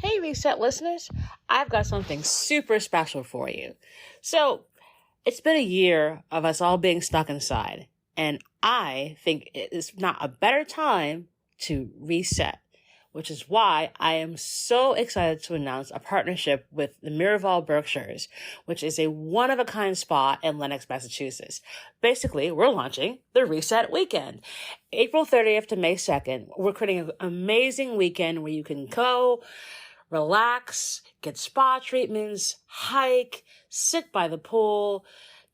Hey, Reset listeners, I've got something super special for you. So, it's been a year of us all being stuck inside, and I think it is not a better time to reset, which is why I am so excited to announce a partnership with the Miraval Berkshires, which is a one-of-a-kind spa in Lenox, Massachusetts. Basically, we're launching the Reset Weekend. April 30th to May 2nd, we're creating an amazing weekend where you can go, relax, get spa treatments, hike, sit by the pool,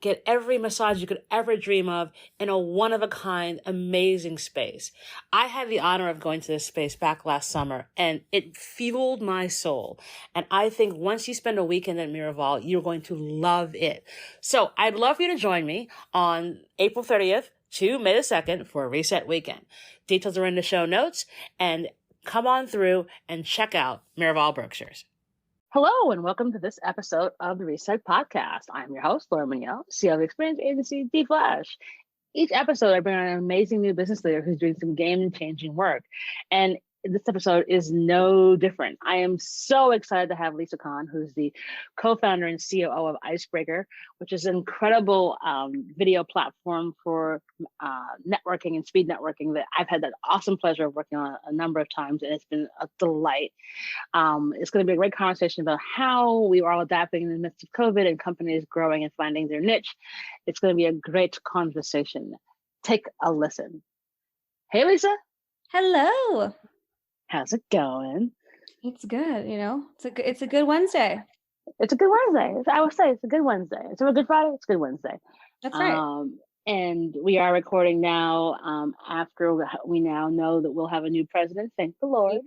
get every massage you could ever dream of in a one-of-a-kind, amazing space. I had the honor of going to this space back last summer, and it fueled my soul. And I think once you spend a weekend at Miraval, you're going to love it. So I'd love for you to join me on April 30th to May the 2nd for a Reset Weekend. Details are in the show notes, and come on through and check out Miraval Berkshires. Hello, and welcome to this episode of the Reset Podcast. I'm your host, Laura Munoz, CEO of experience agency D-Flash. Each episode, I bring on an amazing new business leader who's doing some game-changing work. And this episode is no different. I am so excited to have Lisa Conn, who's the co-founder and COO of Icebreaker, which is an incredible video platform for networking and speed networking that I've had that awesome pleasure of working on a number of times, and it's been a delight. It's going to be a great conversation about how we are all adapting in the midst of COVID and companies growing and finding their niche. It's going to be a great conversation. Take a listen. Hey, Lisa. Hello. How's it going? It's good. It's a good Wednesday. It's a good Wednesday. I would say it's a good Wednesday. It's a good Friday. It's a good Wednesday. That's right. And we are recording now after we now know that we'll have a new president. Thank the Lord.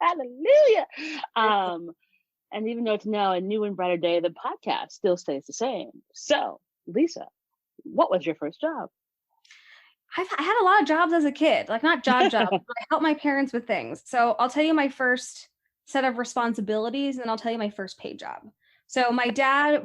Hallelujah. And even though it's now a new and brighter day, the podcast still stays the same. So, Lisa, what was your first job? I had a lot of jobs as a kid, like not jobs, but I helped my parents with things. So I'll tell you my first set of responsibilities, and then I'll tell you my first paid job. So my dad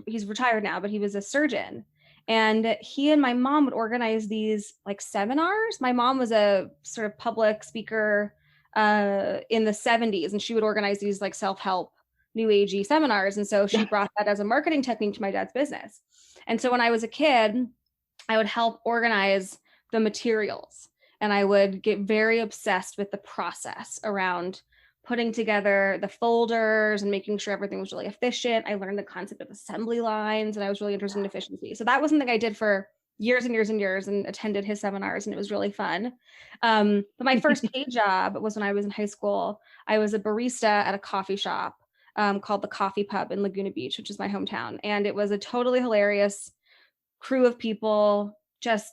he's retired now, but he was a surgeon. And he and my mom would organize these like seminars. My mom was a sort of public speaker in the 70s, and she would organize these like self-help new agey seminars. And so she brought that as a marketing technique to my dad's business. And so when I was a kid, I would help organize the materials, and I would get very obsessed with the process around putting together the folders and making sure everything was really efficient. I learned the concept of assembly lines, and I was really interested in efficiency. So that was something I did for years and years and years, and attended his seminars, and it was really fun. But my first paid job was when I was in high school. I was a barista at a coffee shop called the Coffee Pub in Laguna Beach, which is my hometown. And it was a totally hilarious crew of people, just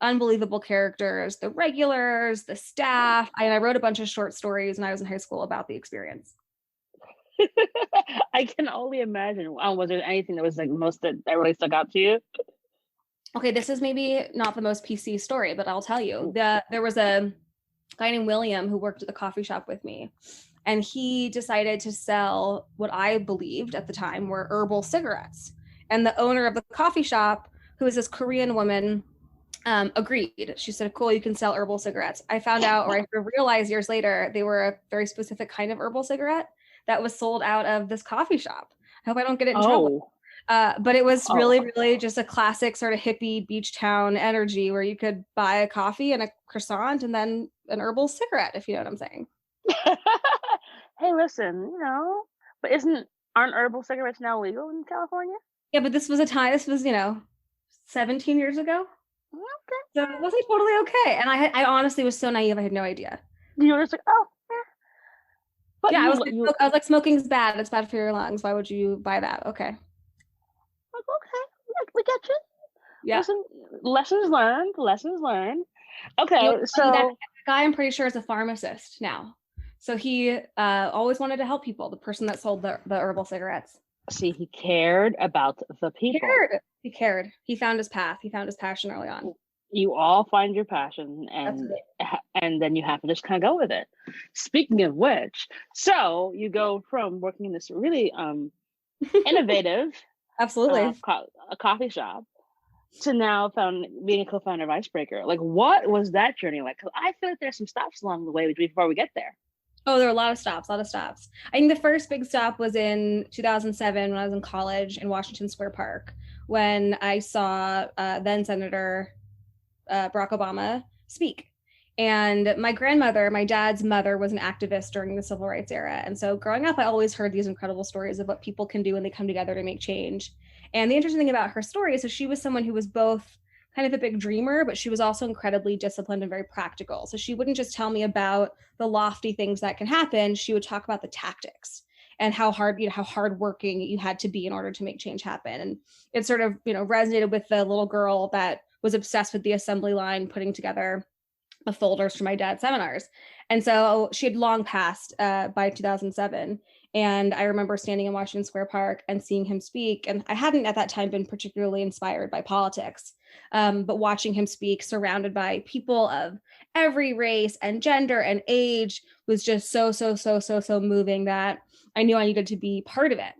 unbelievable characters, the regulars, the staff. I wrote a bunch of short stories when I was in high school about the experience. I can only imagine. Was there anything that was like most that really stuck out to you? Okay, this is maybe not the most PC story, but I'll tell you. There was a guy named William who worked at the coffee shop with me, and he decided to sell what I believed at the time were herbal cigarettes. And the owner of the coffee shop, who was this Korean woman, agreed. She said, cool, you can sell herbal cigarettes. I found out, or I realized years later, they were a very specific kind of herbal cigarette that was sold out of this coffee shop. I hope I don't get it in trouble. But it was really just a classic sort of hippie beach town energy where you could buy a coffee and a croissant and then an herbal cigarette, if you know what I'm saying. Hey, listen, but aren't herbal cigarettes now legal in California? Yeah, but this was 17 years ago. Okay. So it wasn't totally okay. And I honestly was so naive. I had no idea. You were just like, oh, yeah. But yeah, I was like, smoking's bad. It's bad for your lungs. Why would you buy that? Okay. Like, okay, we get you. Yeah. Listen, lessons learned. Okay, so that guy, I'm pretty sure, is a pharmacist now. So he always wanted to help people. The person that sold the herbal cigarettes. See, he cared about the people. He cared. He found his path. He found his passion early on. You all find your passion, and then you have to just kind of go with it. Speaking of which, so you go from working in this really innovative, absolutely, a coffee shop, to now being a co-founder of Icebreaker. Like, what was that journey like? Because I feel like there's some stops along the way before we get there. Oh, there were a lot of stops, a lot of stops. I think the first big stop was in 2007 when I was in college in Washington Square Park, when I saw then Senator Barack Obama speak. And my grandmother, my dad's mother, was an activist during the civil rights era. And so growing up, I always heard these incredible stories of what people can do when they come together to make change. And the interesting thing about her story is that she was someone who was both kind of a big dreamer, but she was also incredibly disciplined and very practical. So she wouldn't just tell me about the lofty things that can happen. She would talk about the tactics and how hard, how hardworking you had to be in order to make change happen. And it sort of, resonated with the little girl that was obsessed with the assembly line, putting together the folders for my dad's seminars. And so she had long passed by 2007. And I remember standing in Washington Square Park and seeing him speak. And I hadn't at that time been particularly inspired by politics, but watching him speak surrounded by people of every race and gender and age was just so moving that I knew I needed to be part of it.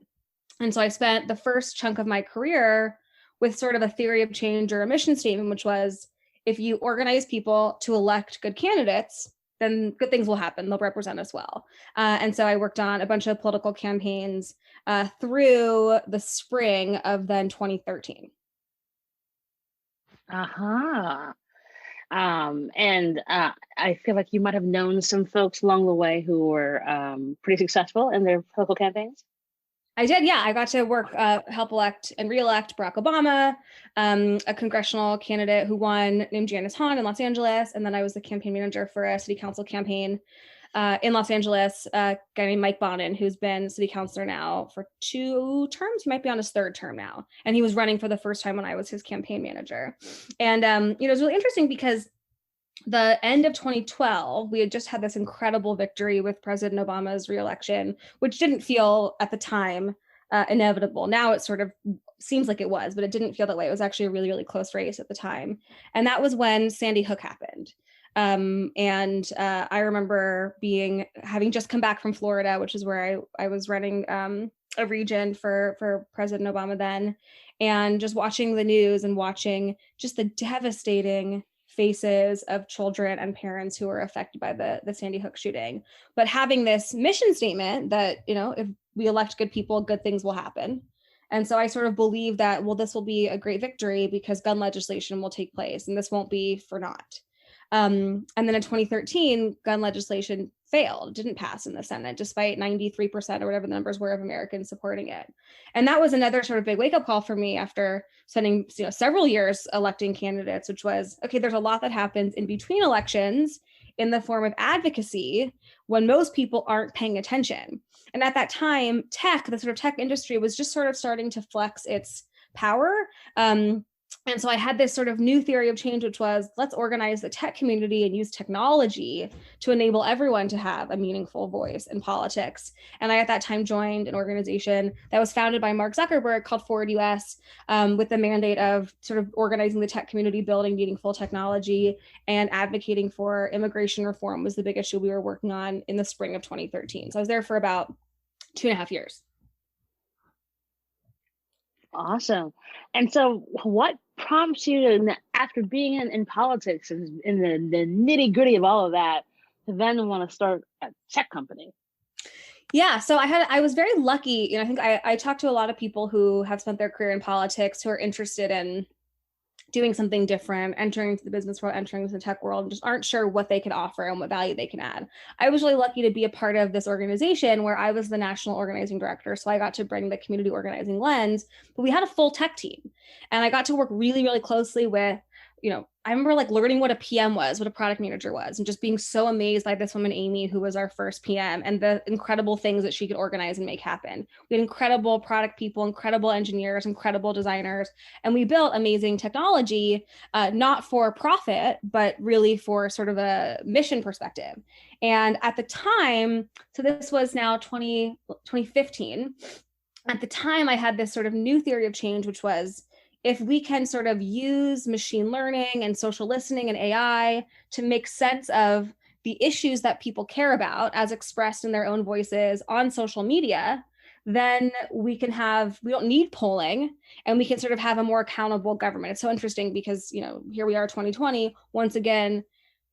And so I spent the first chunk of my career with sort of a theory of change or a mission statement, which was, if you organize people to elect good candidates, then good things will happen. They'll represent us well. And so I worked on a bunch of political campaigns through the spring of then 2013. Uh-huh. And I feel like you might have known some folks along the way who were pretty successful in their political campaigns. I did, yeah. I got to work, help elect and re-elect Barack Obama, a congressional candidate who won named Janice Hahn in Los Angeles. And then I was the campaign manager for a city council campaign in Los Angeles, a guy named Mike Bonin, who's been city councilor now for 2 terms. He might be on his 3rd term now. And he was running for the first time when I was his campaign manager. And, it was really interesting because the end of 2012, we had just had this incredible victory with President Obama's reelection, which didn't feel at the time inevitable. Now it sort of seems like it was, but it didn't feel that way. It was actually a really, really close race at the time. And that was when Sandy Hook happened. I remember having just come back from Florida, which is where I was running a region for President Obama then, and just watching the news and watching just the devastating faces of children and parents who were affected by the Sandy Hook shooting, but having this mission statement that, if we elect good people, good things will happen. And so I sort of believe that, well, this will be a great victory because gun legislation will take place and this won't be for naught. And then in 2013, gun legislation failed, didn't pass in the Senate, despite 93% or whatever the numbers were of Americans supporting it. And that was another sort of big wake-up call for me after spending several years electing candidates, which was, okay, there's a lot that happens in between elections in the form of advocacy when most people aren't paying attention. And at that time, the sort of tech industry was just sort of starting to flex its power. And so I had this sort of new theory of change, which was, let's organize the tech community and use technology to enable everyone to have a meaningful voice in politics. And I, at that time, joined an organization that was founded by Mark Zuckerberg called Forward US, with the mandate of sort of organizing the tech community, building meaningful technology, and advocating for immigration reform was the big issue we were working on in the spring of 2013. So I was there for about 2.5 years. Awesome. And so what prompts you to, after being in politics and in the nitty gritty of all of that, to then want to start a tech company? Yeah, so I was very lucky. I think I talked to a lot of people who have spent their career in politics who are interested in doing something different, entering into the business world, entering into the tech world, and just aren't sure what they can offer and what value they can add. I was really lucky to be a part of this organization where I was the national organizing director. So I got to bring the community organizing lens, but we had a full tech team. And I got to work really, really closely with, I remember learning what a PM was, what a product manager was, and just being so amazed by this woman, Amy, who was our first PM, and the incredible things that she could organize and make happen. We had incredible product people, incredible engineers, incredible designers, and we built amazing technology, not for profit, but really for sort of a mission perspective. And at the time, so this was now 2015, at the time I had this sort of new theory of change, which was, if we can sort of use machine learning and social listening and AI to make sense of the issues that people care about as expressed in their own voices on social media, then we don't need polling, and we can sort of have a more accountable government. It's so interesting because, here we are 2020, once again,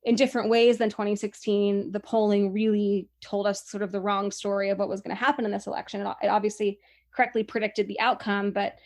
in different ways than 2016, the polling really told us sort of the wrong story of what was going to happen in this election. It obviously correctly predicted the outcome, but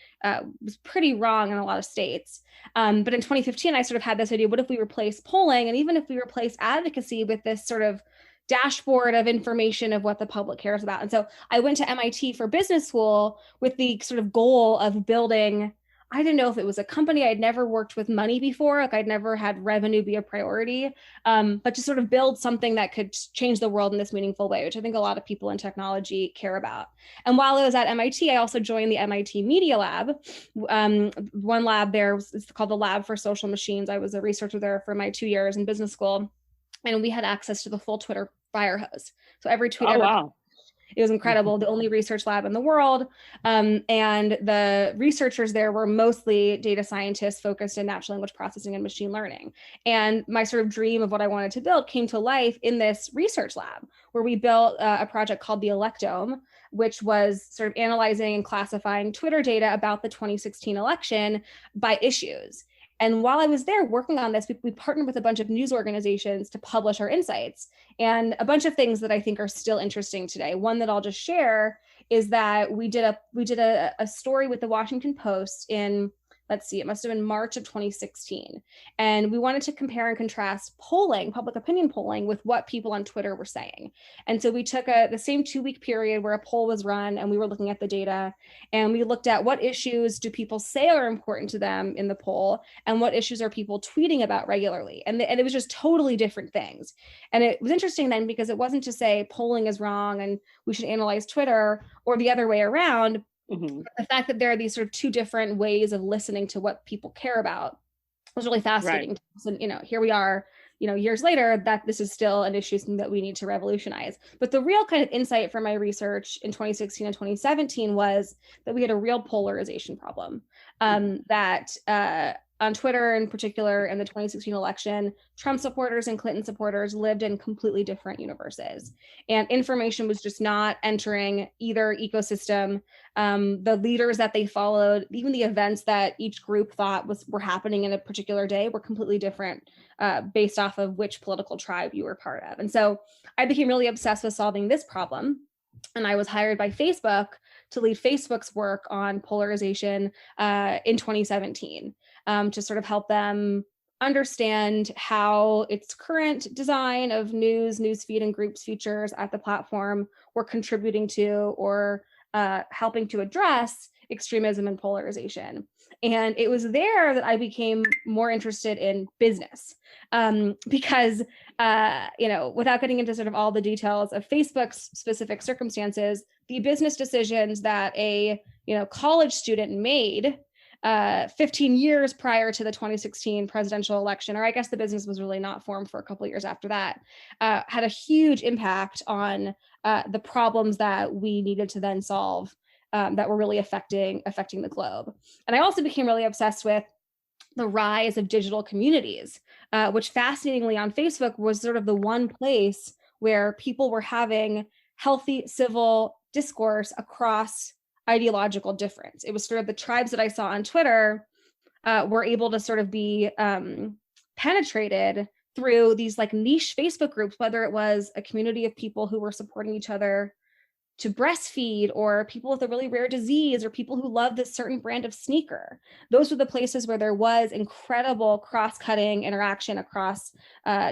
was pretty wrong in a lot of states. But in 2015, I sort of had this idea, what if we replace polling? And even if we replace advocacy with this sort of dashboard of information of what the public cares about. And so I went to MIT for business school with the sort of goal of building, I didn't know if it was a company. I'd never worked with money before. Like I'd never had revenue be a priority, but to sort of build something that could change the world in this meaningful way, which I think a lot of people in technology care about. And while I was at MIT, I also joined the MIT Media Lab. One lab there is called the Lab for Social Machines. I was a researcher there for my 2 years in business school, and we had access to the full Twitter fire hose. So every tweet it was incredible. The only research lab in the world. And the researchers there were mostly data scientists focused in natural language processing and machine learning. And my sort of dream of what I wanted to build came to life in this research lab, where we built a project called the Electome, which was sort of analyzing and classifying Twitter data about the 2016 election by issues. And while I was there working on this, we partnered with a bunch of news organizations to publish our insights, and a bunch of things that I think are still interesting today. One that I'll just share is that we did a story with the Washington Post in, let's see, it must have been March of 2016. And we wanted to compare and contrast polling, public opinion polling, with what people on Twitter were saying. And so we took the same 2-week period where a poll was run, and we were looking at the data, and we looked at what issues do people say are important to them in the poll, and what issues are people tweeting about regularly. And it was just totally different things. And it was interesting then, because it wasn't to say polling is wrong and we should analyze Twitter, or the other way around. The fact that there are these sort of two different ways of listening to what people care about was really fascinating. Right. So, here we are, years later, that this is still an issue that we need to revolutionize. But the real kind of insight from my research in 2016 and 2017 was that we had a real polarization problem, that on Twitter in particular, in the 2016 election, Trump supporters and Clinton supporters lived in completely different universes, and information was just not entering either ecosystem. The leaders that they followed, even the events that each group thought were happening in a particular day, were completely different based off of which political tribe you were part of. And so I became really obsessed with solving this problem. And I was hired by Facebook to lead Facebook's work on polarization in 2017, to sort of help them understand how its current design of newsfeed and groups features at the platform were contributing to or helping to address extremism and polarization. And it was there that I became more interested in business, because, without getting into sort of all the details of Facebook's specific circumstances, the business decisions that a college student made 15 years prior to the 2016 presidential election, or I guess the business was really not formed for a couple of years after that, had a huge impact on the problems that we needed to then solve, that were really affecting the globe. And I also became really obsessed with the rise of digital communities, which fascinatingly on Facebook was sort of the one place where people were having healthy civil discourse across ideological difference. It was sort of the tribes that I saw on Twitter were able to sort of be penetrated through these like niche Facebook groups, whether it was a community of people who were supporting each other to breastfeed, or people with a really rare disease, or people who love this certain brand of sneaker. Those were the places where there was incredible cross-cutting interaction across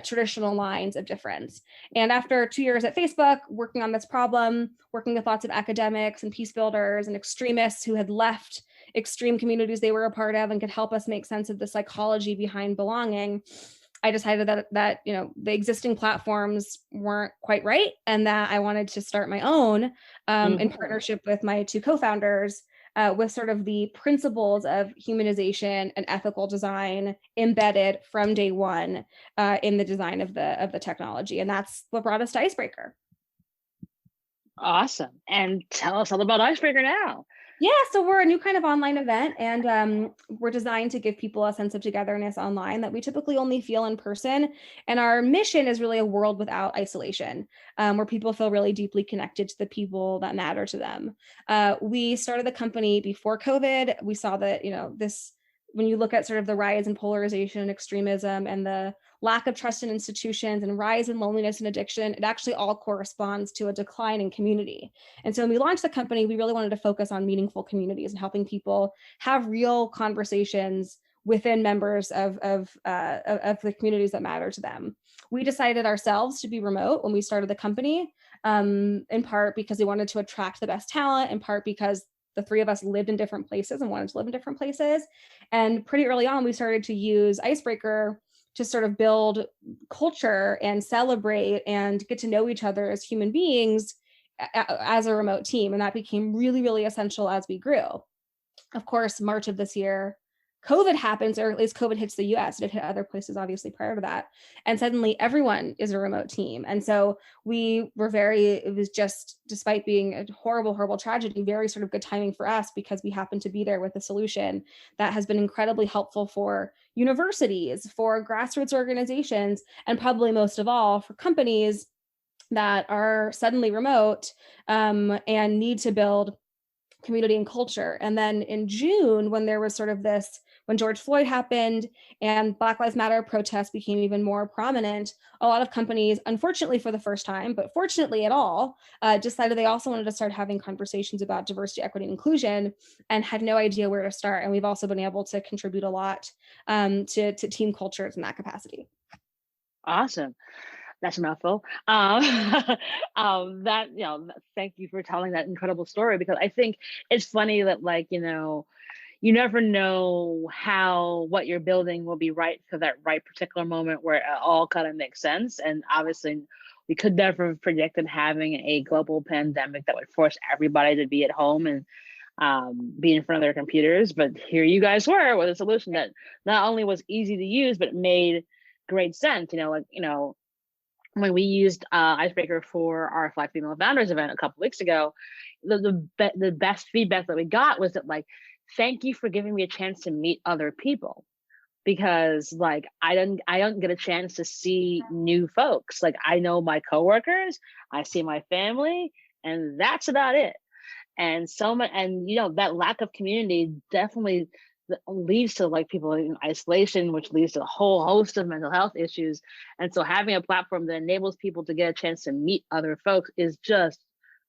traditional lines of difference. And after 2 years at Facebook, working on this problem, working with lots of academics and peace builders and extremists who had left extreme communities they were a part of and could help us make sense of the psychology behind belonging, I decided that the existing platforms weren't quite right, and that I wanted to start my own in partnership with my two co-founders, with sort of the principles of humanization and ethical design embedded from day one in the design of the technology, and that's what brought us to Icebreaker. Awesome! And tell us all about Icebreaker now. Yeah, so we're a new kind of online event, and we're designed to give people a sense of togetherness online that we typically only feel in person. And our mission is really a world without isolation, where people feel really deeply connected to the people that matter to them. We started the company before COVID. We saw that, when you look at sort of the rise in polarization and extremism and the lack of trust in institutions and rise in loneliness and addiction, it actually all corresponds to a decline in community. And so when we launched the company, we really wanted to focus on meaningful communities and helping people have real conversations within members of the communities that matter to them. We decided ourselves to be remote when we started the company, in part because we wanted to attract the best talent, in part because the three of us lived in different places and wanted to live in different places. And pretty early on, we started to use Icebreaker to sort of build culture and celebrate and get to know each other as human beings as a remote team. And that became really, really essential as we grew. Of course, March of this year, COVID happens, or at least COVID hits the US. It hit other places, obviously, prior to that. And suddenly everyone is a remote team. And so it was just, despite being a horrible, horrible tragedy, very sort of good timing for us because we happened to be there with a solution that has been incredibly helpful for universities, for grassroots organizations, and probably most of all for companies that are suddenly remote and need to build community and culture. And then in June, when there was sort of when George Floyd happened and Black Lives Matter protests became even more prominent, a lot of companies, unfortunately for the first time, but fortunately at all, decided they also wanted to start having conversations about diversity, equity, and inclusion, and had no idea where to start. And we've also been able to contribute a lot to team cultures in that capacity. Awesome. That's a mouthful. Thank you for telling that incredible story, because I think it's funny that, like, you never know what you're building will be right for that right particular moment where it all kind of makes sense. And obviously, we could never have predicted having a global pandemic that would force everybody to be at home and be in front of their computers. But here you guys were with a solution that not only was easy to use, but made great sense. When we used Icebreaker for our Fly Female Founders event a couple weeks ago, the best feedback that we got was that, like, thank you for giving me a chance to meet other people, because, like, I don't get a chance to see new folks. Like, I know my coworkers, I see my family, and that's about it. And that lack of community definitely leads to, like, people in isolation, which leads to a whole host of mental health issues. And so having a platform that enables people to get a chance to meet other folks is just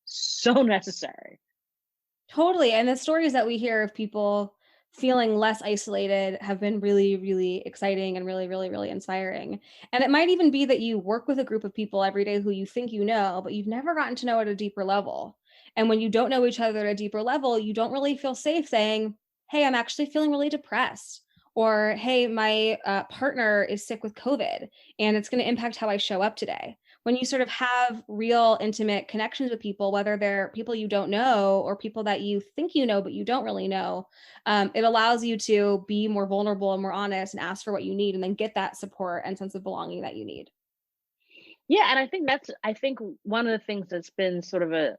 so necessary. Totally. And the stories that we hear of people feeling less isolated have been really, really exciting and really, really, really inspiring. And it might even be that you work with a group of people every day who you think you know, but you've never gotten to know at a deeper level. And when you don't know each other at a deeper level, you don't really feel safe saying, hey, I'm actually feeling really depressed. Or, hey, my partner is sick with COVID and it's going to impact how I show up today. When you sort of have real intimate connections with people, whether they're people you don't know or people that you think you know but you don't really know, it allows you to be more vulnerable and more honest and ask for what you need and then get that support and sense of belonging that you need. Yeah, and I think one of the things that's been sort of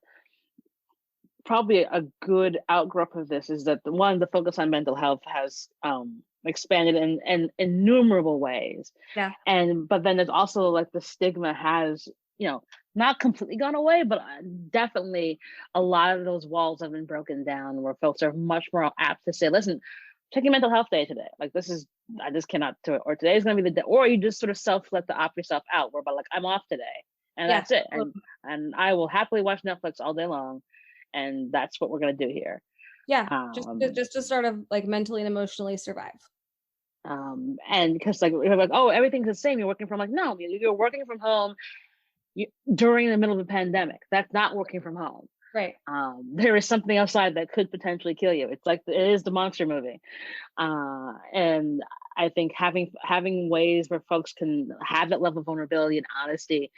probably a good outgrowth of this is that the focus on mental health has expanded in innumerable ways. Yeah. But then there's also, like, the stigma has, not completely gone away, but definitely a lot of those walls have been broken down, where folks are much more apt to say, listen, taking mental health day today, like, I just cannot do it, or today's going to be the day, or you just sort of let the opt yourself out, where, but, like, I'm off today and Yeah. that's it. And I will happily watch Netflix all day long. And that's what we're going to do here. Yeah. Just to sort of, like, mentally and emotionally survive. And because, like, we're like, oh, everything's the same. You're working from, like, no, you're working from home during the middle of a pandemic. That's not working from home. Right. There is something outside that could potentially kill you. It's like, it is the monster movie. And I think having ways where folks can have that level of vulnerability and honesty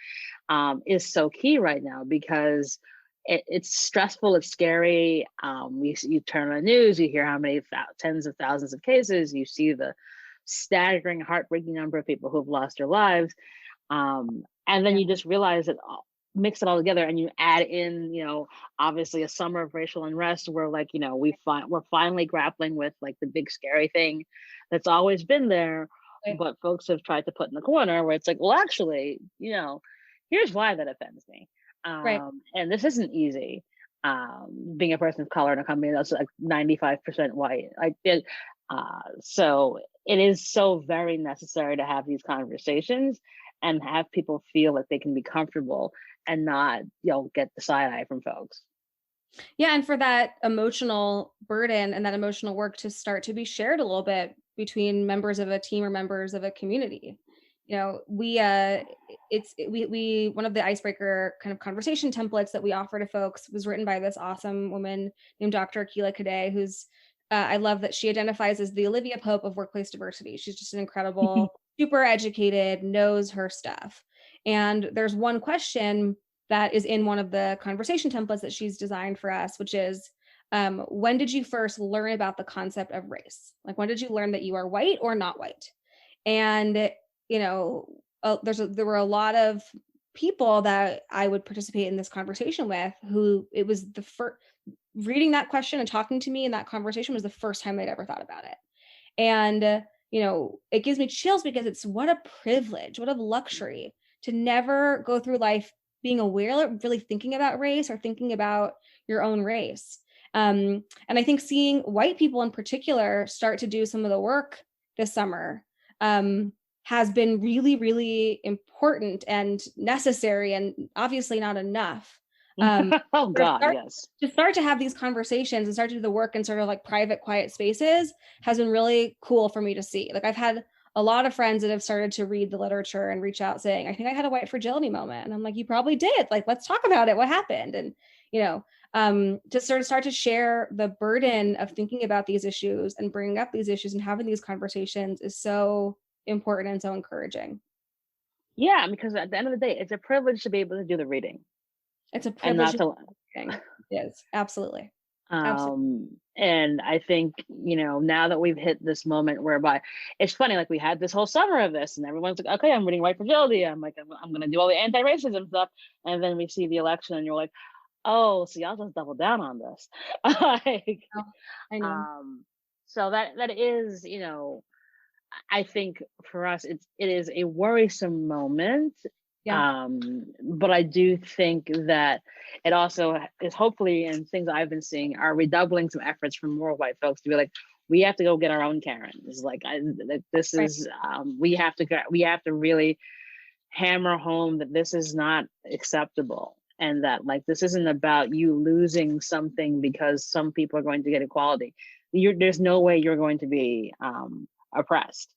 is so key right now, because it's stressful, it's scary. You turn on the news, you hear how many tens of thousands of cases, you see the staggering, heartbreaking number of people who have lost their lives. And then you just realize that, mix it all together, and you add in, obviously a summer of racial unrest where, like, we're finally grappling with, like, the big scary thing that's always been there, Right. but folks have tried to put in the corner, where it's like, well, actually, here's why that offends me. Right. And this isn't easy. Being a person of color in a company that's, like, 95% white, So it is so very necessary to have these conversations and have people feel that they can be comfortable and not, get the side eye from folks. Yeah, and for that emotional burden and that emotional work to start to be shared a little bit between members of a team or members of a community. We one of the icebreaker kind of conversation templates that we offer to folks was written by this awesome woman named Dr. Akila Kadei, who's I love that she identifies as the Olivia Pope of workplace diversity. She's just an incredible, super educated, knows her stuff. And there's one question that is in one of the conversation templates that she's designed for us, which is, when did you first learn about the concept of race? Like, when did you learn that you are white or not white? And, there were a lot of people that I would participate in this conversation with who it was the first reading that question and talking to me in that conversation was the first time they'd ever thought about it. And, it gives me chills because it's what a privilege, what a luxury to never go through life being aware, really thinking about race or thinking about your own race. And I think seeing white people in particular start to do some of the work this summer has been really, really important and necessary, and obviously not enough. Oh God, yes. To start to have these conversations and start to do the work in sort of like private, quiet spaces has been really cool for me to see. Like, I've had a lot of friends that have started to read the literature and reach out saying, I think I had a white fragility moment. And I'm like, you probably did. Like, let's talk about it. What happened? And, to sort of start to share the burden of thinking about these issues and bringing up these issues and having these conversations is so important and so encouraging. Yeah, because at the end of the day, it's a privilege to be able to do the reading It's a and privilege. not to. It is. Absolutely. And I think, now that we've hit this moment whereby it's funny, like we had this whole summer of this and everyone's like, okay, I'm reading White Fragility. I'm like, I'm going to do all the anti-racism stuff. And then we see the election and you're like, oh, so y'all just double down on this. Like, I know. So that is, I think for us, it is a worrisome moment. Yeah. But I do think that it also is hopefully, and things I've been seeing are redoubling some efforts from more white folks to be like, we have to go get our own Karens. Like, this is, we have to really hammer home that this is not acceptable. And that, like, this isn't about you losing something because some people are going to get equality. There's no way you're going to be oppressed.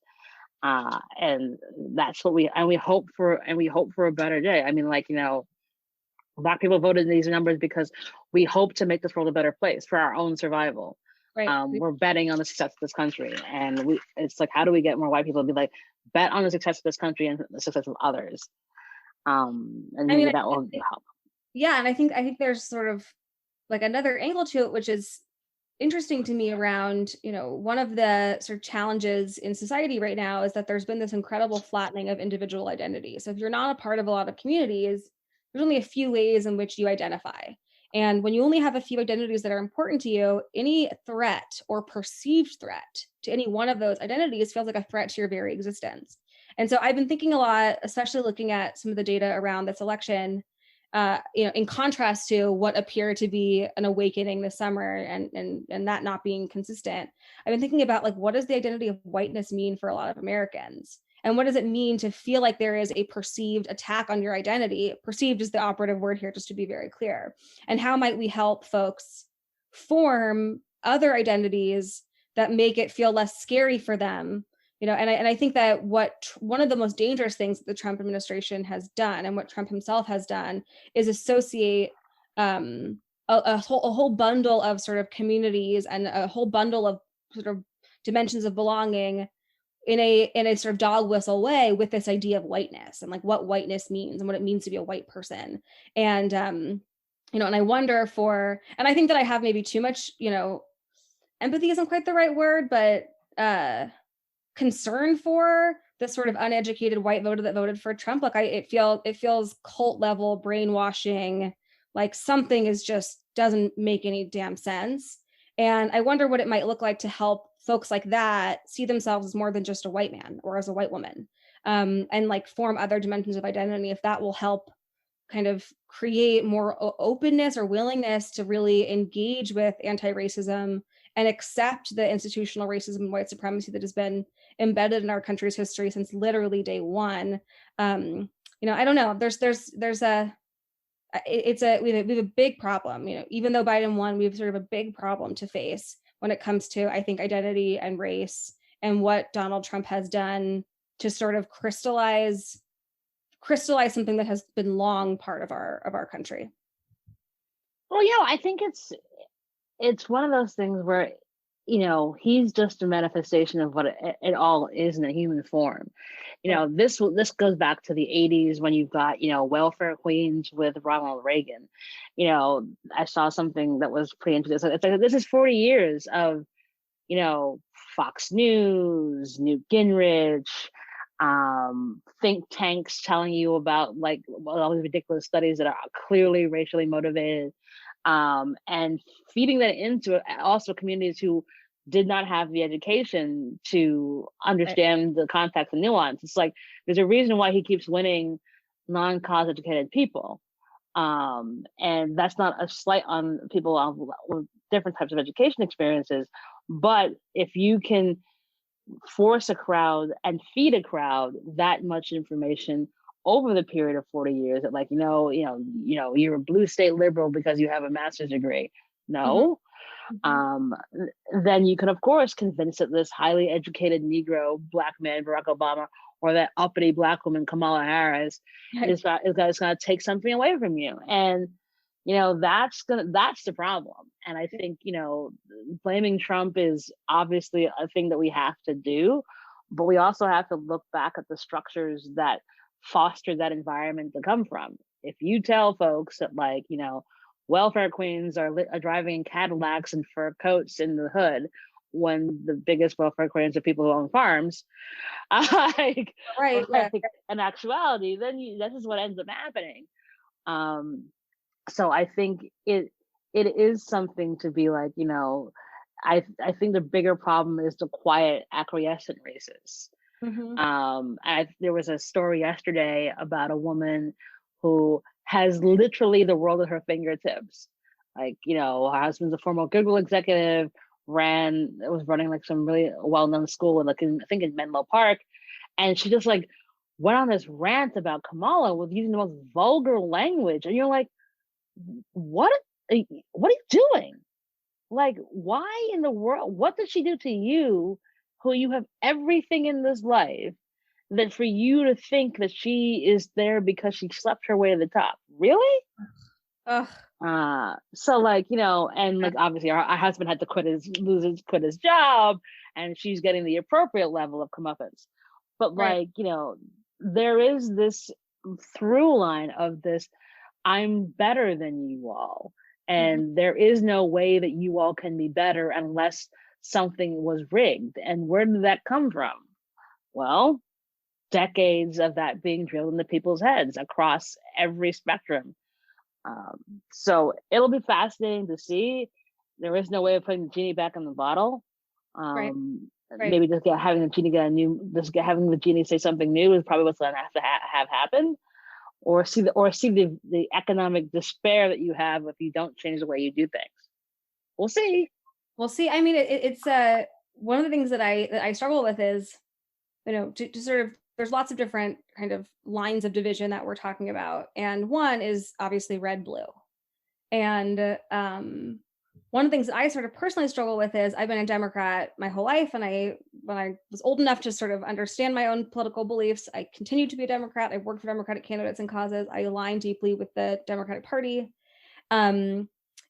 And that's what we hope for a better day. I mean, like, Black people voted in these numbers because we hope to make this world a better place for our own survival. Right. We're betting on the success of this country, and it's like, how do we get more white people to be like, bet on the success of this country and the success of others? And maybe that will help. Yeah, and I think there's sort of like another angle to it, which is interesting to me around, one of the sort of challenges in society right now is that there's been this incredible flattening of individual identity. So if you're not a part of a lot of communities, there's only a few ways in which you identify. And when you only have a few identities that are important to you, any threat or perceived threat to any one of those identities feels like a threat to your very existence. And so I've been thinking a lot, especially looking at some of the data around this election, in contrast to what appeared to be an awakening this summer and that not being consistent. I've been thinking about, like, what does the identity of whiteness mean for a lot of Americans? And what does it mean to feel like there is a perceived attack on your identity? Perceived is the operative word here, just to be very clear. And how might we help folks form other identities that make it feel less scary for them? And I think that one of the most dangerous things that the Trump administration has done, and what Trump himself has done, is associate a whole bundle of sort of communities and a whole bundle of sort of dimensions of belonging in a sort of dog whistle way with this idea of whiteness and like what whiteness means and what it means to be a white person. And and I wonder and I think that I have maybe too much, empathy isn't quite the right word, but concern for the sort of uneducated white voter that voted for Trump. Like, it feels cult level brainwashing, like something is just doesn't make any damn sense. And I wonder what it might look like to help folks like that see themselves as more than just a white man or as a white woman, and like form other dimensions of identity, if that will help kind of create more openness or willingness to really engage with anti-racism and accept the institutional racism and white supremacy that has been embedded in our country's history since literally day one. I don't know. We have a big problem. Even though Biden won, we have sort of a big problem to face when it comes to, I think, identity and race, and what Donald Trump has done to sort of crystallize something that has been long part of our country. Well, I think it's one of those things where, he's just a manifestation of what it all is in a human form. This goes back to the 80s when you've got, welfare queens with Ronald Reagan. I saw something that was pretty interesting. It's like, this is 40 years of, Fox News, Newt Gingrich, think tanks telling you about like all these ridiculous studies that are clearly racially motivated, and feeding that into also communities who did not have the education to understand the context and nuance. It's like there's a reason why he keeps winning non-college educated people, and that's not a slight on people with different types of education experiences, but if you can force a crowd and feed a crowd that much information over the period of 40 years that, like, you're a blue state liberal because you have a master's degree. No. Then you can, of course, convince that this highly educated Negro Black man, Barack Obama, or that uppity Black woman, Kamala Harris, is going to take something away from you. And, that's the problem. And I think, blaming Trump is obviously a thing that we have to do, but we also have to look back at the structures that foster that environment to come from. If you tell folks that, like, welfare queens are driving in Cadillacs and fur coats in the hood, when the biggest welfare queens are people who own farms, like, in actuality, then this is what ends up happening. So I think it is something to be like, I think the bigger problem is the quiet acquiescent racists. There was a story yesterday about a woman who has literally the world at her fingertips. Like, her husband's a former Google executive, was running like some really well-known school, like I think in Menlo Park. And she just like went on this rant about Kamala with using the most vulgar language. And you're like, what are you doing? Like, why in the world? What did she do to you, who you have everything in this life, that for you to think that she is there because she slept her way to the top? Really? So like, and like obviously our husband had to quit his job, and she's getting the appropriate level of comeuppance. But like, there is this through line of this, I'm better than you all. And there is no way that you all can be better unless something was rigged. And where did that come from? Well, decades of that being drilled into people's heads across every spectrum. So it'll be fascinating to see. There is no way of putting the genie back in the bottle. Maybe just having the genie say something new is probably what's going to have happen. Or see the economic despair that you have if you don't change the way you do things. We'll see. I mean, it's one of the things that I struggle with is, to sort of, there's lots of different kind of lines of division that we're talking about, and one is obviously red-blue. And one of the things that I sort of personally struggle with is I've been a Democrat my whole life, and when I was old enough to sort of understand my own political beliefs, I continued to be a Democrat. I worked for Democratic candidates and causes. I align deeply with the Democratic Party. And,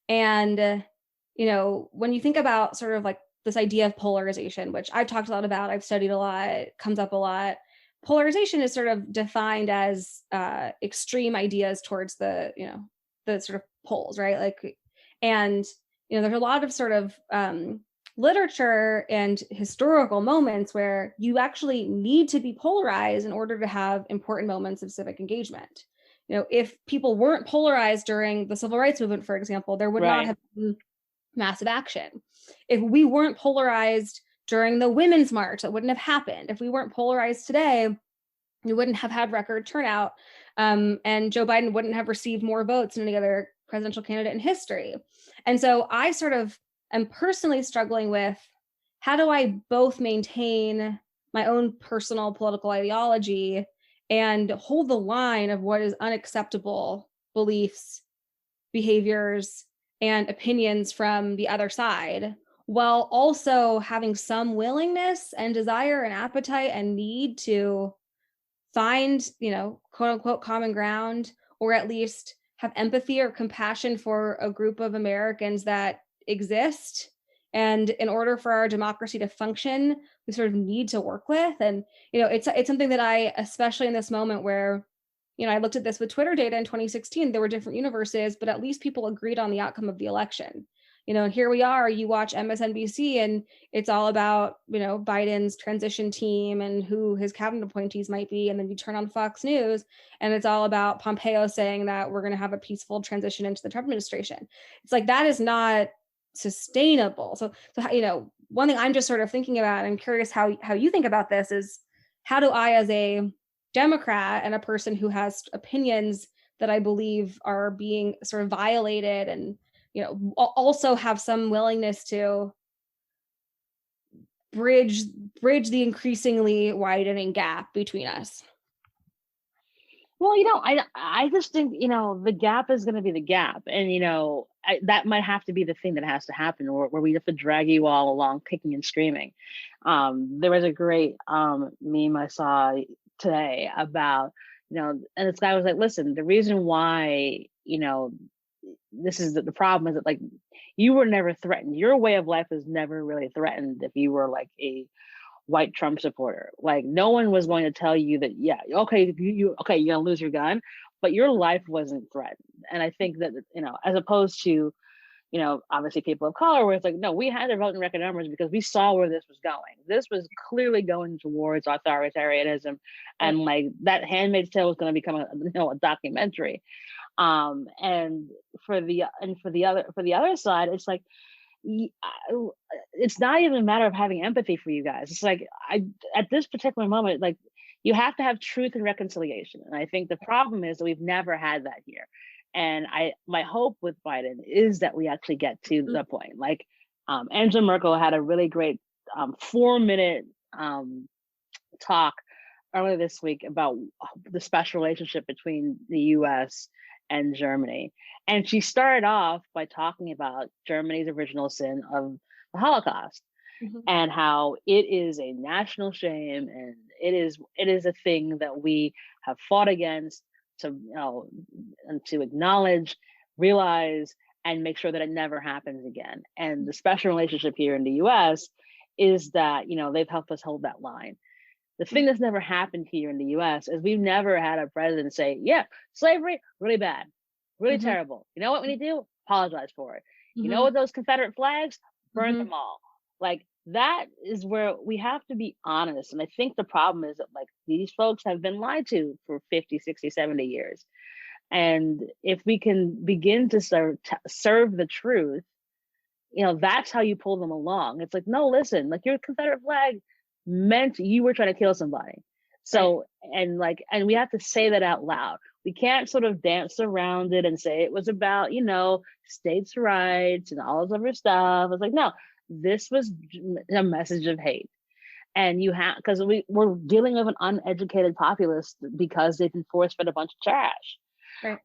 when you think about sort of like this idea of polarization, which I've talked a lot about, I've studied a lot, comes up a lot. Polarization is sort of defined as extreme ideas towards the sort of poles, right? Like, and there's a lot of sort of literature and historical moments where you actually need to be polarized in order to have important moments of civic engagement. If people weren't polarized during the civil rights movement, for example, there would not have been massive action. If we weren't polarized during the Women's March, that wouldn't have happened. If we weren't polarized today, we wouldn't have had record turnout, and Joe Biden wouldn't have received more votes than any other presidential candidate in history. And so I sort of am personally struggling with how do I both maintain my own personal political ideology and hold the line of what is unacceptable beliefs, behaviors, and opinions from the other side, while also having some willingness and desire and appetite and need to find, quote unquote, common ground, or at least have empathy or compassion for a group of Americans that exist. And in order for our democracy to function, we sort of need to work with. And, it's something that I, especially in this moment where, I looked at this with Twitter data in 2016, there were different universes, but at least people agreed on the outcome of the election. And here we are, you watch MSNBC and it's all about, Biden's transition team and who his cabinet appointees might be. And then you turn on Fox News and it's all about Pompeo saying that we're going to have a peaceful transition into the Trump administration. It's like, that is not sustainable. So, one thing I'm just sort of thinking about, and I'm curious how you think about this, is how do I, as a Democrat and a person who has opinions that I believe are being sort of violated, and also have some willingness to bridge the increasingly widening gap between us? Well, I just think, the gap is going to be the gap. And, that might have to be the thing that has to happen, where we have to drag you all along kicking and screaming. There was a great meme I saw today about, and this guy was like, listen, the reason why, this is the problem is that, like, you were never threatened. Your way of life was never really threatened if you were like a white Trump supporter. Like, no one was going to tell you that, yeah, okay, you're gonna lose your gun, but your life wasn't threatened. And I think that, as opposed to, obviously people of color, where it's like, no, we had to vote in record numbers because we saw where this was going. This was clearly going towards authoritarianism, and like that Handmaid's Tale was going to become a documentary. And for the other side, it's like, it's not even a matter of having empathy for you guys. It's like, at this particular moment, like, you have to have truth and reconciliation. And I think the problem is that we've never had that here. And my hope with Biden is that we actually get to the point. Like, Angela Merkel had a really great 4-minute talk earlier this week about the special relationship between the US and Germany. And she started off by talking about Germany's original sin of the Holocaust, and how it is a national shame, and it is a thing that we have fought against to, and to acknowledge, realize, and make sure that it never happens again. And the special relationship here in the US is that, they've helped us hold that line. The thing that's never happened here in the US is we've never had a president say, yeah, slavery, really bad, really terrible. You know what we need to do? Apologize for it. You know what, those Confederate flags? Burn them all. Like, that is where we have to be honest. And I think the problem is that, like, these folks have been lied to for 50, 60, 70 years. And if we can begin to serve the truth, that's how you pull them along. It's like, no, listen, like, your Confederate flag meant you were trying to kill somebody. So, and we have to say that out loud. We can't sort of dance around it and say it was about, states' rights and all this other stuff. It's like, no, this was a message of hate. And because we're dealing with an uneducated populace because they've been force-fed a bunch of trash. Right.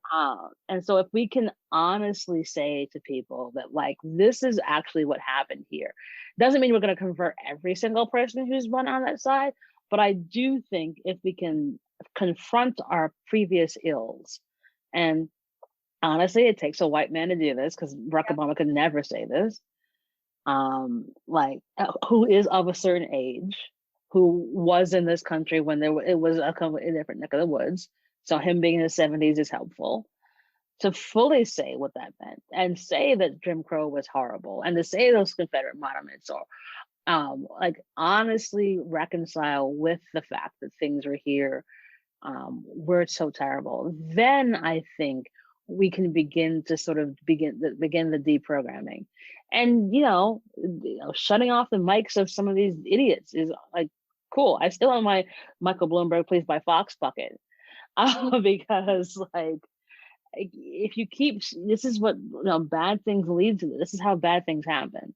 And so if we can honestly say to people that, like, this is actually what happened here, doesn't mean we're going to convert every single person who's run on that side. But I do think if we can confront our previous ills, and honestly, it takes a white man to do this, because Barack Obama could never say this, who is of a certain age, who was in this country when it was a completely different neck of the woods. So him being in his 70s is helpful to fully say what that meant, and say that Jim Crow was horrible, and to say those Confederate monuments are honestly reconcile with the fact that things are here were so terrible. Then I think we can begin to sort of begin the deprogramming, and shutting off the mics of some of these idiots is like, cool. I still have my Michael Bloomberg Please by Fox bucket. Because, like, if you keep, this is what, bad things lead to. This is how bad things happen.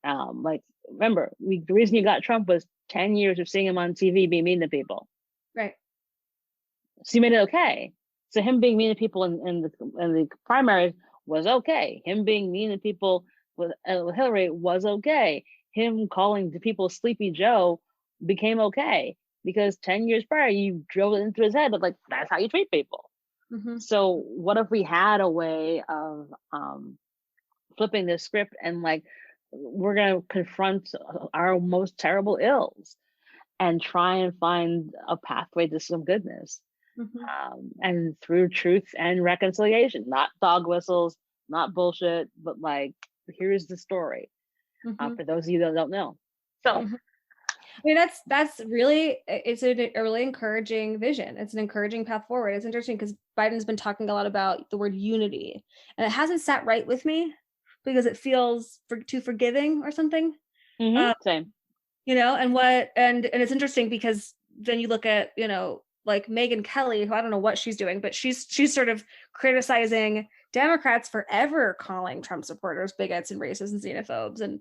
Like, remember, the reason you got Trump was 10 years of seeing him on TV being mean to people. Right. So you made it okay. So him being mean to people in the primaries was okay. Him being mean to people with Hillary was okay. Him calling the people Sleepy Joe became okay, because 10 years prior you drilled it into his head that, like, that's how you treat people. So what if we had a way of flipping this script and, like, we're going to confront our most terrible ills and try and find a pathway to some goodness, and through truth and reconciliation, not dog whistles, not bullshit, but, like, here's the story, for those of you that don't know. So I mean, that's really, it's a really encouraging vision. It's an encouraging path forward. It's interesting because Biden's been talking a lot about the word unity, and it hasn't sat right with me because it feels too forgiving or something. same. And it's interesting because then you look at, like Megyn Kelly, who I don't know what she's doing, but she's sort of criticizing Democrats for ever calling Trump supporters bigots and racists and xenophobes. And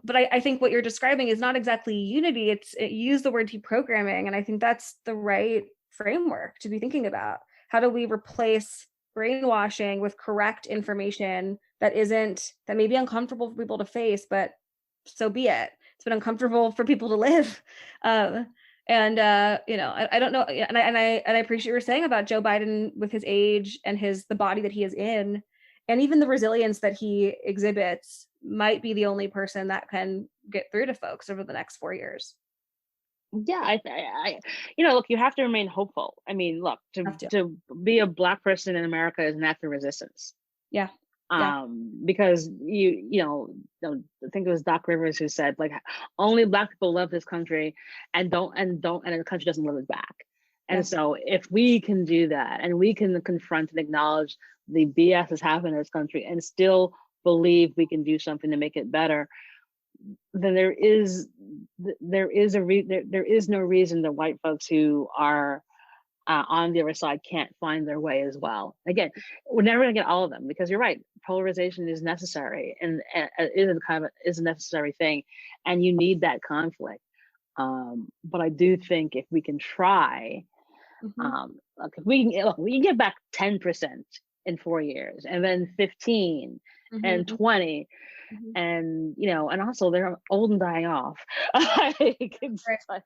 but I think what you're describing is not exactly unity. It used the word deprogramming, and I think that's the right framework to be thinking about. How do we replace brainwashing with correct information that may be uncomfortable for people to face, but so be it. It's been uncomfortable for people to live. I don't know, and I appreciate what you're saying about Joe Biden with his age and the body that he is in, and even the resilience that he exhibits might be the only person that can get through to folks over the next 4 years. Yeah, I look, you have to remain hopeful. I mean, look, to be a Black person in America is an act of resistance. Yeah. Because I think it was Doc Rivers who said, like, only Black people love this country, and the country doesn't love it back. And so if we can do that, and we can confront and acknowledge the BS that's happened in this country and still believe we can do something to make it better, then there is no reason that white folks who are on the other side can't find their way as well. Again, we're never going to get all of them, because you're right, polarization is necessary, and is a necessary thing, and you need that conflict. But I do think if we can try, if we can get back 10% in 4 years, and then 15 and 20. And and also they're old and dying off. It's like,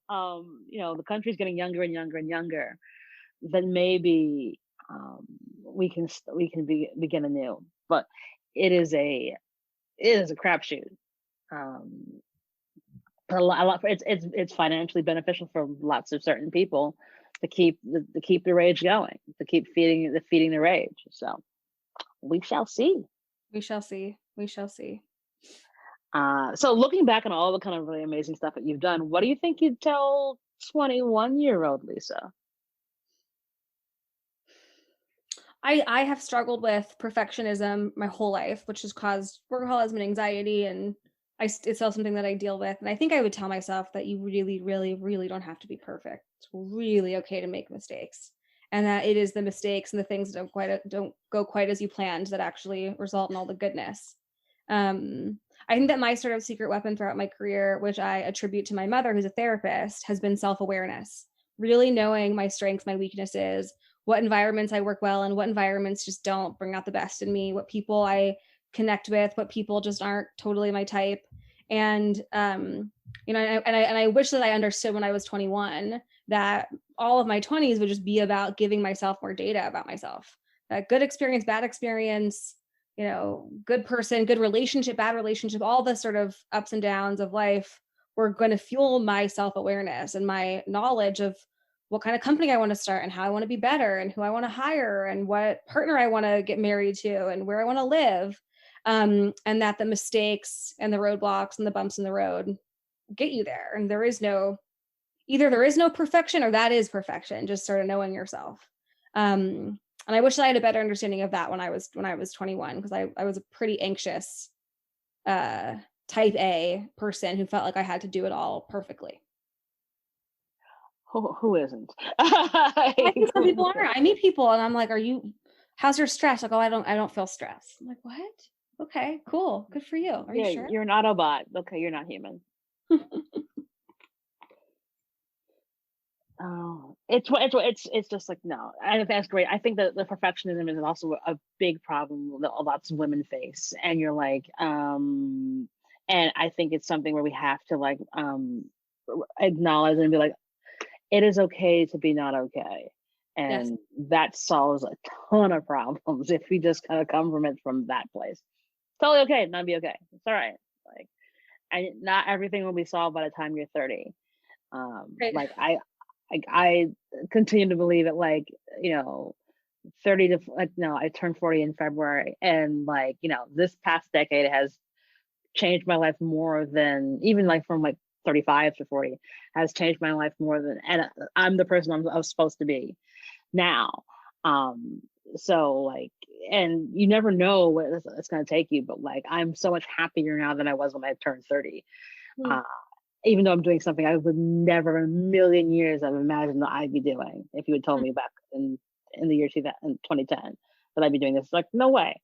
the country's getting younger and younger and younger. Then maybe we can begin anew. But it is a crapshoot. It's financially beneficial for lots of certain people to keep the rage going, to keep feeding the rage. So we shall see. We shall see. We shall see. So looking back on all the kind of really amazing stuff that you've done, what do you think you'd tell 21-year-old Lisa? I have struggled with perfectionism my whole life, which has caused workaholism and anxiety, and it's still something that I deal with. And I think I would tell myself that you really, really, really don't have to be perfect. It's really okay to make mistakes, and that it is the mistakes and the things that don't go quite as you planned that actually result in all the goodness. I think that my sort of secret weapon throughout my career, which I attribute to my mother, who's a therapist, has been self-awareness. Really knowing my strengths, my weaknesses, what environments I work well in, what environments just don't bring out the best in me, what people I connect with, what people just aren't totally my type. And I wish that I understood when I was 21 that all of my 20s would just be about giving myself more data about myself. Good experience, bad experience, good person, good relationship, bad relationship, all the sort of ups and downs of life were going to fuel my self-awareness and my knowledge of what kind of company I want to start and how I want to be better and who I want to hire and what partner I want to get married to and where I want to live. And that the mistakes and the roadblocks and the bumps in the road get you there. And either there is no perfection or that is perfection, just sort of knowing yourself. And I wish I had a better understanding of that when I was 21, because I was a pretty anxious type A person who felt like I had to do it all perfectly. Who isn't? I think some people are. I meet people and I'm like, how's your stress? Like, oh, I don't feel stress. I'm like, what? Okay, cool. Good for you. Are you Yeah, sure? you're an Autobot. Okay, you're not human. Oh, it's just like no, and that's great. I think that the perfectionism is also a big problem that lots of women face, and you're like, and I think it's something where we have to like acknowledge and be like, it is okay to be not okay, Yes. and that solves a ton of problems if we just kind of come from it from that place. Totally okay, not be okay. It's all right. Like, and not everything will be solved by the time you're 30. Right. Like I continue to believe it, like, 30 to like, no, I turned 40 in February, and like, this past decade has changed my life more than even like from like 35 to 40 has changed my life more than, and I'm the person I was supposed to be now. Um, so like, and you never know what it's going to take you, but like, I'm so much happier now than I was when I turned 30. Hmm. Uh, Even though I'm doing something I would never in a million years have imagined that I'd be doing if you had told me back in the year 2010 that I'd be doing this. Like, no way.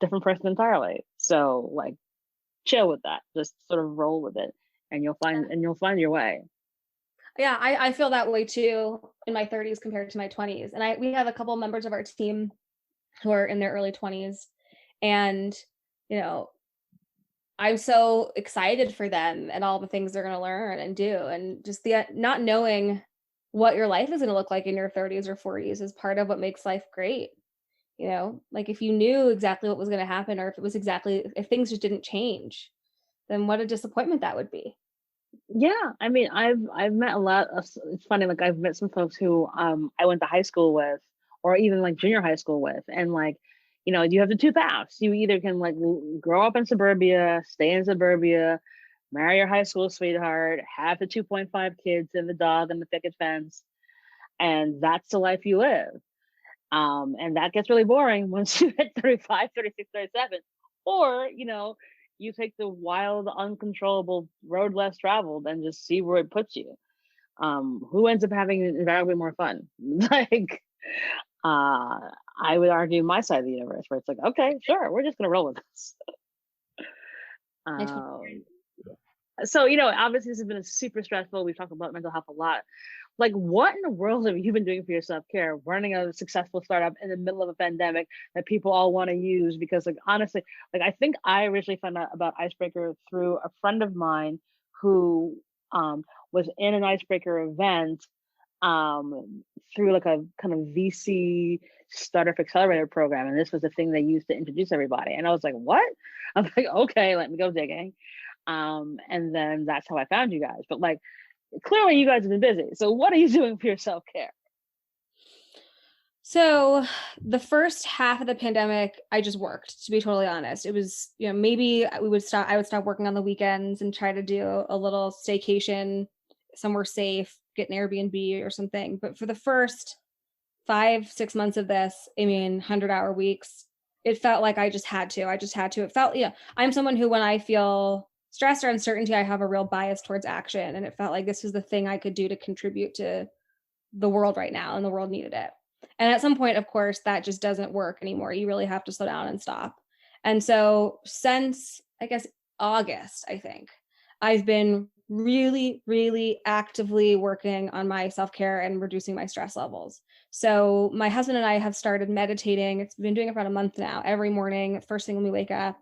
Different person entirely. So like, chill with that. Just sort of roll with it, and you'll find your way. Yeah, I feel that way too in my 30s compared to my 20s. And we have a couple members of our team who are in their early 20s. And, you know, I'm so excited for them and all the things they're going to learn and do. And just the not knowing what your life is going to look like in your 30s or 40s is part of what makes life great. Like if you knew exactly what was going to happen, or if things just didn't change, then what a disappointment that would be. Yeah, I mean, I've met a lot of. It's funny, like I've met some folks who I went to high school with, or even like junior high school with, and like, you have the two paths. You either can like grow up in suburbia, stay in suburbia, marry your high school sweetheart, have the 2.5 kids and the dog and the picket fence, and that's the life you live. And that gets really boring once you hit 35, 36, 37. Or, you take the wild, uncontrollable road less traveled and just see where it puts you. Who ends up having invariably more fun? Like, I would argue my side of the universe where it's like, okay, sure, we're just gonna roll with this. I totally Um, so, obviously this has been super stressful. We've talked about mental health a lot. Like, what in the world have you been doing for your self-care, running a successful startup in the middle of a pandemic that people all want to use? Because like, honestly, like, I think I originally found out about Icebreaker through a friend of mine who was in an Icebreaker event through like a kind of VC startup accelerator program, and this was the thing they used to introduce everybody, and I was like, what? I'm like, okay, let me go digging. And then that's how I found you guys. But like, clearly you guys have been busy. So what are you doing for your self-care? So the first half of the pandemic, I just worked, to be totally honest. It was, maybe I would stop working on the weekends and try to do a little staycation somewhere safe, get an Airbnb or something. But for the first 5-6 months of this, I mean, 100-hour weeks, it felt like I just had to. It felt, I'm someone who, when I feel stress or uncertainty, I have a real bias towards action. And it felt like this was the thing I could do to contribute to the world right now, and the world needed it. And at some point, of course, that just doesn't work anymore. You really have to slow down and stop. And so since, I guess, August, I think, I've been really, really actively working on my self-care and reducing my stress levels. So my husband and I have started meditating. It's been doing it for about a month now. Every morning, first thing when we wake up,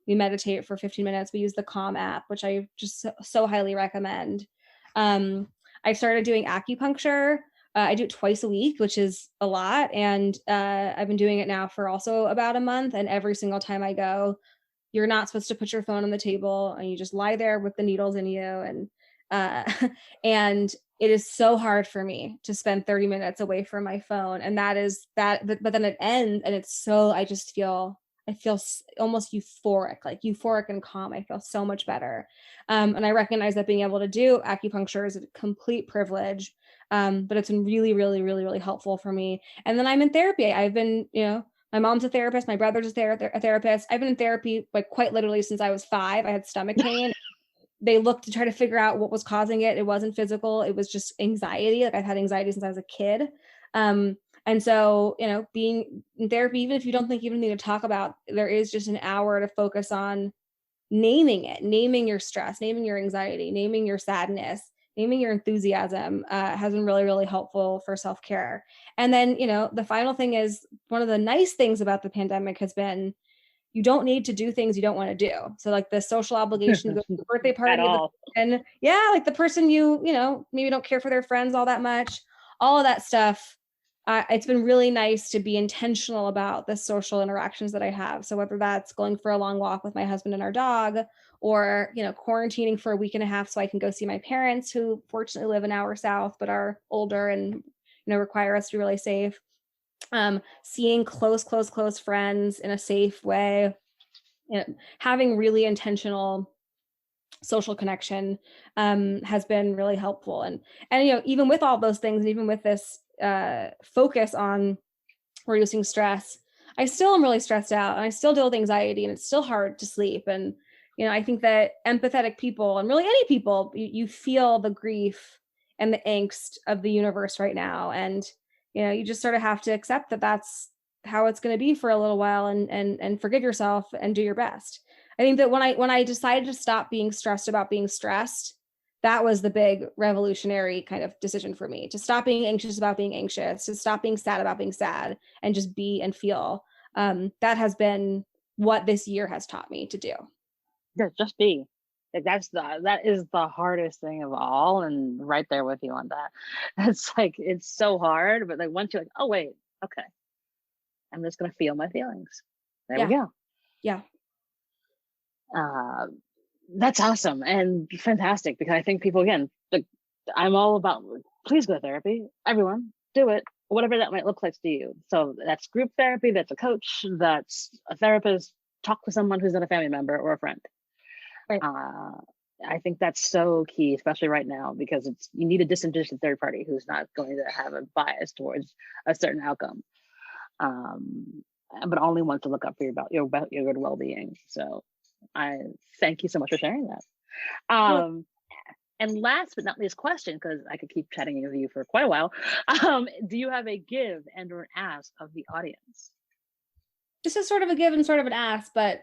we meditate for 15 minutes. We use the Calm app, which I just so highly recommend. I started doing acupuncture. I do it twice a week, which is a lot. And I've been doing it now for also about a month. And every single time I go, you're not supposed to put your phone on the table, and you just lie there with the needles in you. And and it is so hard for me to spend 30 minutes away from my phone. And that is that. But then it ends, and it's so, I feel almost euphoric and calm. I feel so much better. And I recognize that being able to do acupuncture is a complete privilege. But it's been really, really, really, really helpful for me. And then I'm in therapy. I've been, my mom's a therapist. My brother's a therapist. I've been in therapy like quite literally since I was 5. I had stomach pain. they looked to try to figure out what was causing it. It wasn't physical. It was just anxiety. Like I've had anxiety since I was a kid. And so, being in therapy, even if you don't think you even need to talk about, there is just an hour to focus on naming it, naming your stress, naming your anxiety, naming your sadness, naming your enthusiasm has been really, really helpful for self-care. And then, the final thing is one of the nice things about the pandemic has been you don't need to do things you don't want to do. So like the social obligation to go to the birthday At party, all. and yeah, like the person maybe don't care for their friends all that much, all of that stuff. It's been really nice to be intentional about the social interactions that I have. So whether that's going for a long walk with my husband and our dog, or quarantining for a week and a half so I can go see my parents, who fortunately live an hour south but are older and require us to be really safe. Seeing close friends in a safe way, having really intentional social connection has been really helpful. And even with all those things, and even with this focus on reducing stress, I still am really stressed out, and I still deal with anxiety, and it's still hard to sleep. And I think that empathetic people, and really any people, you feel the grief and the angst of the universe right now. And you just sort of have to accept that that's how it's going to be for a little while, and forgive yourself and do your best. I think that when I decided to stop being stressed about being stressed, that was the big revolutionary kind of decision for me, to stop being anxious about being anxious, to stop being sad about being sad, and just be and feel. That has been what this year has taught me to do. Yeah, just be. Like that is the hardest thing of all, and right there with you on that. It's like it's so hard, but like once you're like, oh wait, okay, I'm just gonna feel my feelings. There we Yeah. go. Yeah. That's awesome and fantastic, because I think people, again, like, I'm all about, please go to therapy. Everyone, do it, whatever that might look like to you. So that's group therapy, that's a coach, that's a therapist. Talk to someone who's not a family member or a friend. Right. I think that's so key, especially right now, because you need a disinterested third party who's not going to have a bias towards a certain outcome, but only wants to look up for your good well-being. So I thank you so much for sharing that. And last but not least question, because I could keep chatting with you for quite a while. Do you have a give and or an ask of the audience? This is sort of a give and sort of an ask, but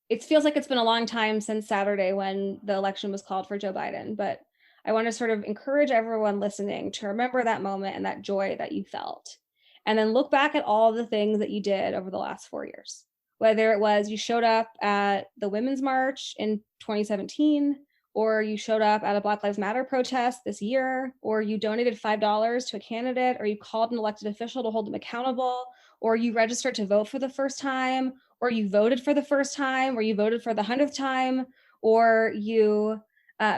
it feels like it's been a long time since Saturday when the election was called for Joe Biden, but I want to sort of encourage everyone listening to remember that moment and that joy that you felt. And then look back at all the things that you did over the last 4 years. Whether it was you showed up at the Women's March in 2017, or you showed up at a Black Lives Matter protest this year, or you donated $5 to a candidate, or you called an elected official to hold them accountable, or you registered to vote for the first time, or you voted for the first time, or you voted for the 100th time, or you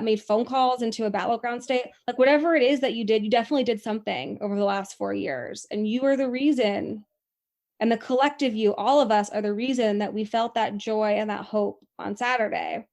made phone calls into a battleground state. Like whatever it is that you did, you definitely did something over the last 4 years. And you are the reason, and the collective you, all of us, are the reason that we felt that joy and that hope on Saturday.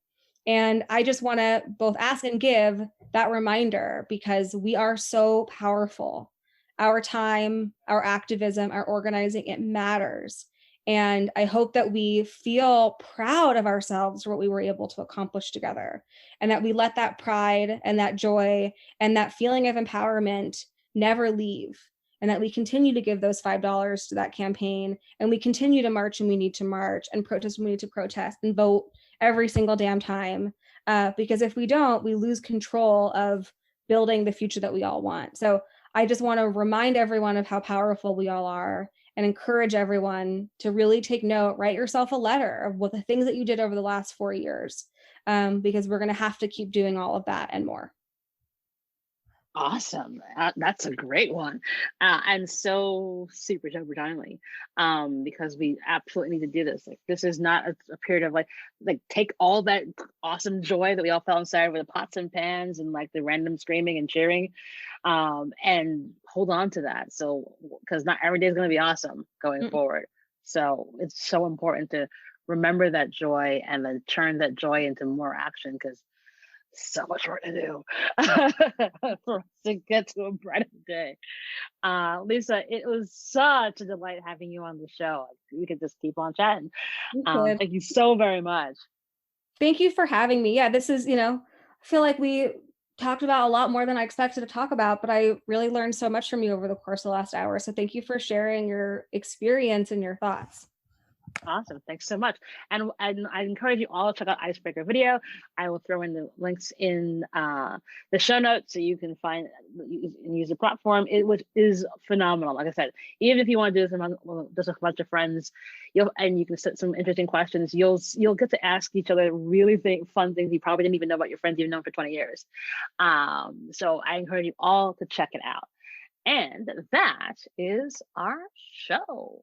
And I just want to both ask and give that reminder, because we are so powerful. Our time, our activism, our organizing, it matters. And I hope that we feel proud of ourselves for what we were able to accomplish together, and that we let that pride and that joy and that feeling of empowerment never leave, and that we continue to give those $5 to that campaign, and we continue to march when we need to march, and protest when we need to protest, and vote every single damn time. Because if we don't, we lose control of building the future that we all want. So I just want to remind everyone of how powerful we all are, and encourage everyone to really take note, write yourself a letter of what the things that you did over the last 4 years, because we're going to have to keep doing all of that and more. Awesome. That's a great one. And so super timely, because we absolutely need to do this. Like, this is not a period of like take all that awesome joy that we all felt inside with the pots and pans and like the random screaming and cheering, and hold on to that. So, because not every day is going to be awesome going forward. So it's so important to remember that joy and then turn that joy into more action, because so much work to do for us to get to a brighter day. Lisa, it was such a delight having you on the show. We could just keep on chatting. You could. Thank you so very much. Thank you for having me. Yeah, this is, I feel like we talked about a lot more than I expected to talk about, but I really learned so much from you over the course of the last hour. So thank you for sharing your experience and your thoughts. Awesome. Thanks so much. And I encourage you all to check out Icebreaker video. I will throw in the links in the show notes so you can find and use the platform, which is phenomenal. Like I said, even if you want to do this among just a bunch of friends, you can set some interesting questions. You'll get to ask each other really fun things you probably didn't even know about your friends you've known for 20 years. So I encourage you all to check it out. And that is our show.